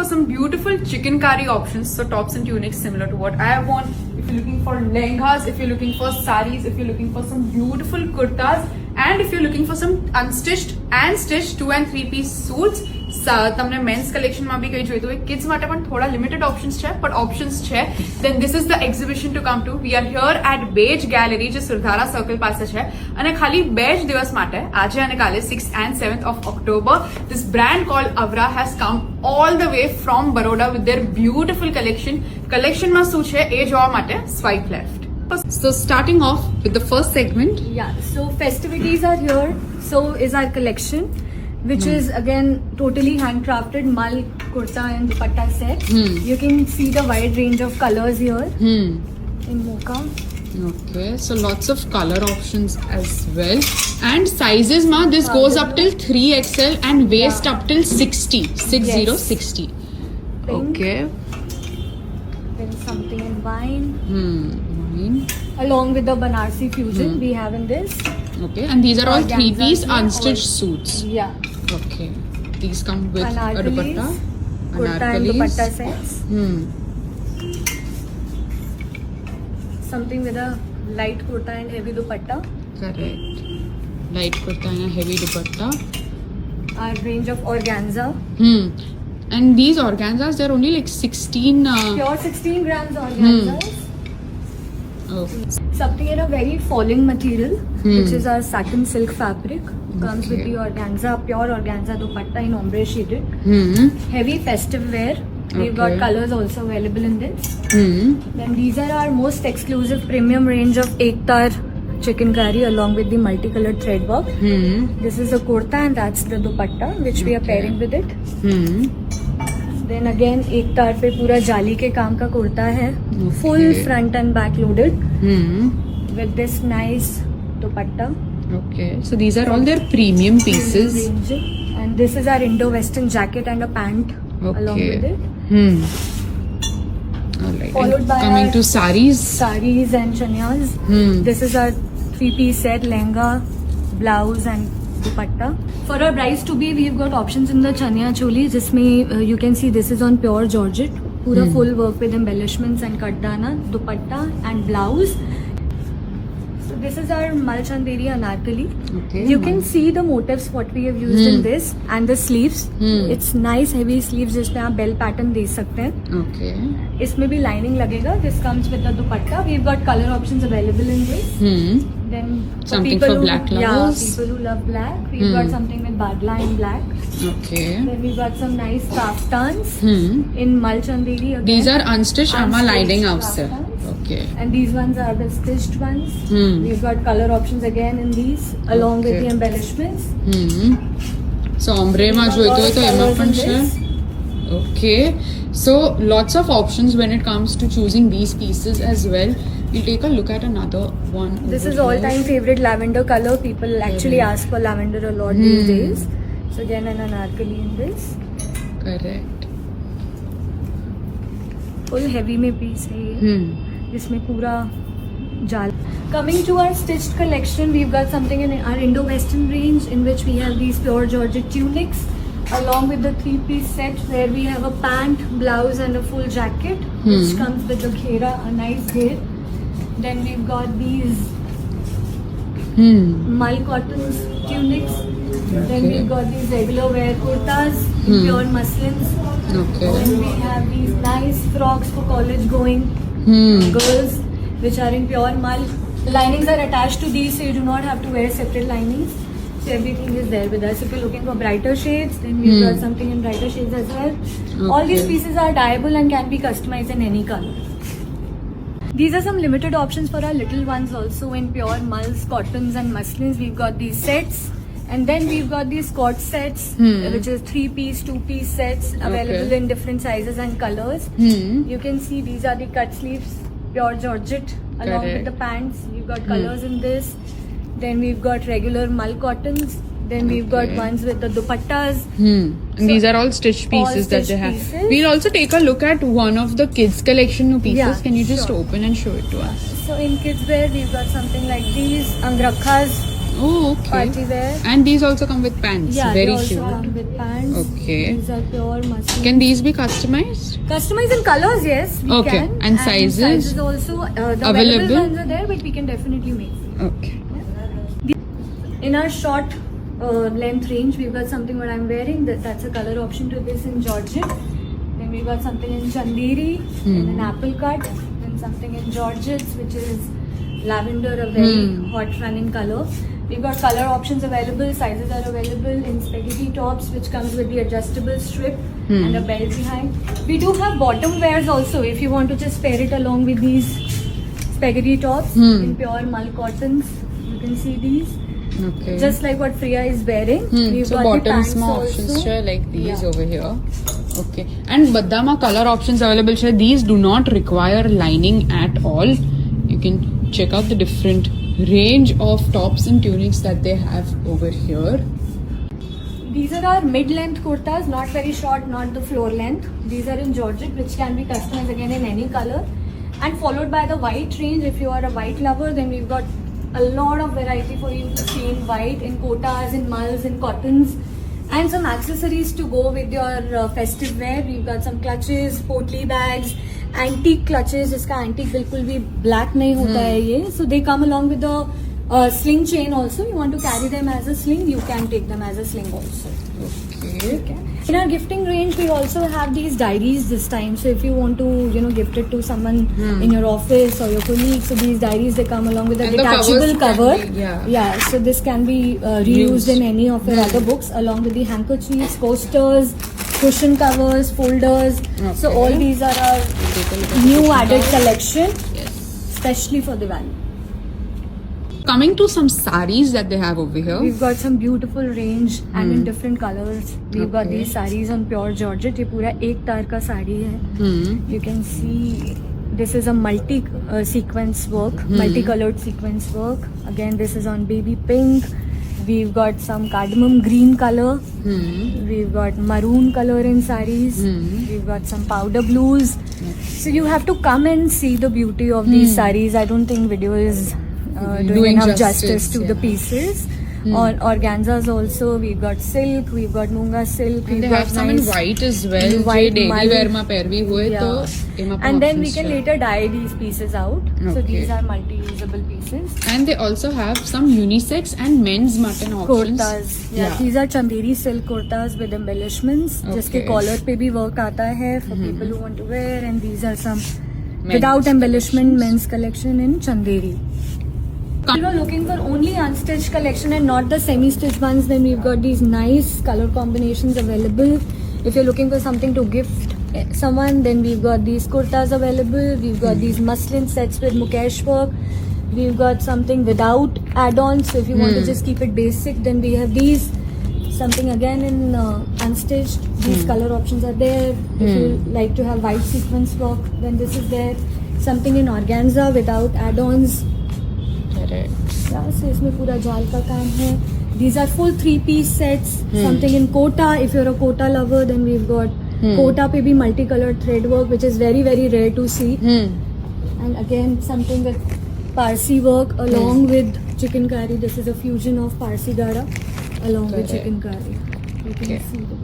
some beautiful chikankari options, so tops and tunics similar to what I want. If you're looking for lehengas, if you're looking for saris, if you're looking for some beautiful kurtas, and if you're looking for some unstitched and stitched 2 and 3 piece suits, તમને men's કલેક્શનમાં બી કંઈ જોઈતું હોય, kids માટે પણ થોડા limited options છે, પણ options છે, then this is the exhibition to come to. We are here at Bej Gallery, જે સુરધારા સર્કલ પાસે છે, અને ખાલી 2 જ દિવસ માટે, આજે અને કાલે 6th and 7th of October, this brand called Avra has come all the way from Baroda with their beautiful collection. કલેક્શનમાં શું છે એ જોવા માટે swipe left. So starting off with the first segment. Yeah, so festivities are here. So is our collection, which is again totally handcrafted mal kurta and dupatta set. You can see the wide range of colors here in mocha. Okay, so lots of color options as well, and sizes ma this goes up till 3XL and waist up till 60. Yes. 60. Pink. Okay. Then something in wine. Wine. Along with the Banarsi fusion we have in this. Okay, and these are all Organza 3-piece here, unstitched suits. Yeah. Okay, these come with a Anarkalis, dupatta. kurta and dupatta sets. Something with a light kurta and heavy dupatta. Correct. Light kurta and a heavy dupatta. Our range of organza. And these organzas, they're only like 16. Pure 16 grams organzas. Oh. Something in a very falling material, which is our satin silk fabric. Comes with the organza, pure organza dupatta in ombre shaded. Heavy festive wear. We've got colors also available in this. Then these are our most exclusive premium range of Ektar chikankari along with the multicolored thread work. This is the kurta and that's the dupatta which we are pairing with it. Then again Ektar पे पूरा जाली के काम का कुर्ता है, full front and back loaded with this nice dupatta. Okay, so these are all their premium pieces. And this is our Indo-Western jacket and a pant along with it. Alright. Followed by coming to saris. Saris and chanyas. This is our 3-piece set, lehenga, blouse and dupatta. For our brides to be, we've got options in the chanya choli. Jisme you can see this is on pure georgette. Pura full work with embellishments and kaddana, dupatta and blouse. So this is our Mal Chanderi Anarkali. Okay. You can see the motifs what we have used in this and the sleeves. It's nice heavy sleeves जिसमें आप bell pattern दे सकते हैं. Okay. इसमें भी lining लगेगा. This comes with the dupatta. We've got color options available in this. Then Something for black lovers. People who love black. We've got something with badla in black. Okay. Then we've got some nice kaftans in Mal Chanderi again. These are unstitched ama lining outside. kaftans. Okay. And these ones are the stitched ones. We've got color options again in these along with the embellishments. So ombre ma જોઈતો હોય તો એમાં પણ છે. Okay. So lots of options when it comes to choosing these pieces as well. We'll take a look at another one. This is over all-time here. favorite lavender color. People actually ask for lavender a lot these days. So again an anarkali in this. Correct. Full heavy में piece है ये. जिसमें पूरा जाल. Coming to our stitched collection, we've got something in our Indo-Western range in which we have these pure georgette tunics along with the 3-piece set where we have a pant, blouse and a full jacket which comes with the ghera, a nice gher. Then we've got these mal cotton tunics. Then we've got these regular wear kurtas in pure muslins. Okay. Then we have these nice frocks for college going girls which are in pure mal. Linings are attached to these so you do not have to wear separate linings. So everything is there with us. If you're looking for brighter shades, then we've got something in brighter shades as well. All these pieces are dyeable and can be customized in any color. These are some limited options for our little ones also in pure mulls, cottons and muslins. We've got these sets. And then we've got these cord sets, which is 3-piece, 2-piece sets available in different sizes and colors. You can see these are the cut sleeves, pure georgette along with the pants. We've got colors in this. Then we've got regular mull cottons. Then we've got ones with the dupattas. And so these are all stitched pieces that they have. We'll also take a look at one of the kids collection pieces. Yeah, Can you just open and show it to us? So in kids wear, we've got something like these, angrakhas Oh, okay. Party wear. And these also come with pants. Yeah, Very they also cute. come with pants. Okay. These are pure muslin. Can these be customized? Customize in colors, yes, we Okay. can. And sizes? Sizes also, the Available? available ones are there, but we can definitely make. Okay. In our short length range, we've got something what I'm wearing. That's a color option to this in Georgette. Then we've got something in Chanderi, in an apple cut. Then something in Georgettes, which is lavender, a very hot running color. We've got color options available. Sizes are available in spaghetti tops, which comes with the adjustable strip and a belt behind. We do have bottom wears also. If you want to just pair it along with these spaghetti tops in pure mull cottons, you can see these. Okay. Just like what Priya is wearing. We've So got the bottoms pants માં also. options છે like these Yeah. over here. Okay. And બધામાં color options available છે. These do not require lining at all. You can check out the different range of tops and tunics that they have over here. These are our mid-length kurtas, not very short, not the floor length. These are in Georgette, which can be customized again in any color. And followed by the white range. If you are a white lover, then we've got a lot of variety for you to see in white, in kotas, in mulls, in cottons. And some accessories to go with your festive wear. We've got some clutches, potli bags, antique clutches. जिसका antique बिल्कुल भी black नहीं होता है ये. So they come along with the sling chain also. You want to carry them as a sling, you can take them as a sling also. Okay. In our gifting range, we also have these diaries this time. So if you want to, gift it to someone in your office or your colleagues, so these diaries, they come along with a And the covers detachable can cover. be, yeah. Yeah, so this can be reused in any of your other books, along with the handkerchiefs, posters, cushion covers, folders. So Okay. all these are our Take a look at new the added cushion collection, Yes. especially for Diwali. Coming to some saris that they have over here. We've got some beautiful range and in different colors. We've got Okay. these sarees on pure Georgette. ये पूरा एक तार का साड़ी है. You can see this is a multi sequence work, multicolored sequence work. Again, this is on baby pink. We've got some cardamom green color. We've got maroon color in sarees. We've got some powder blues. So you have to come and see the beauty of these sarees. I don't think video is doing enough justice to the pieces. On organzas also, we've got silk, we've got munga silk, And we've they got have some in nice white as well. in white જે daily mull. wear માં પહેરવી હોય તો એમાં પણ And then we options can છે. later dye these pieces out. So Okay. these are multi-usable pieces. And they also have some unisex and men's mutton options. Kurtas, these are Chanderi silk kurtas with embellishments. जिसके Okay. collar पे भी work आता है for people who want to wear. And these are some Men's without embellishment collections. men's collection in Chanderi. If you're looking for only unstitched collection and not the semi-stitched ones, then we've got these nice color combinations available. If you're looking for something to gift someone, then we've got these kurtas available. We've got these muslin sets with Mukesh work. We've got something without add-ons. So if you want to just keep it basic, then we have these. Something again in unstitched. These color options are there. If you like to have white sequence work, then this is there. Something in organza without add-ons. Correct. Yeah, so इसमें पूरा जाल का काम है. These are full 3-piece sets. Something in kota. If you're a kota lover, then we've got kota पे भी multicolored thread work, which is very very rare to see. And again something with Parsi work along with chicken curry. This is a fusion of Parsi gara along with Correct. chicken curry. You can Okay. see the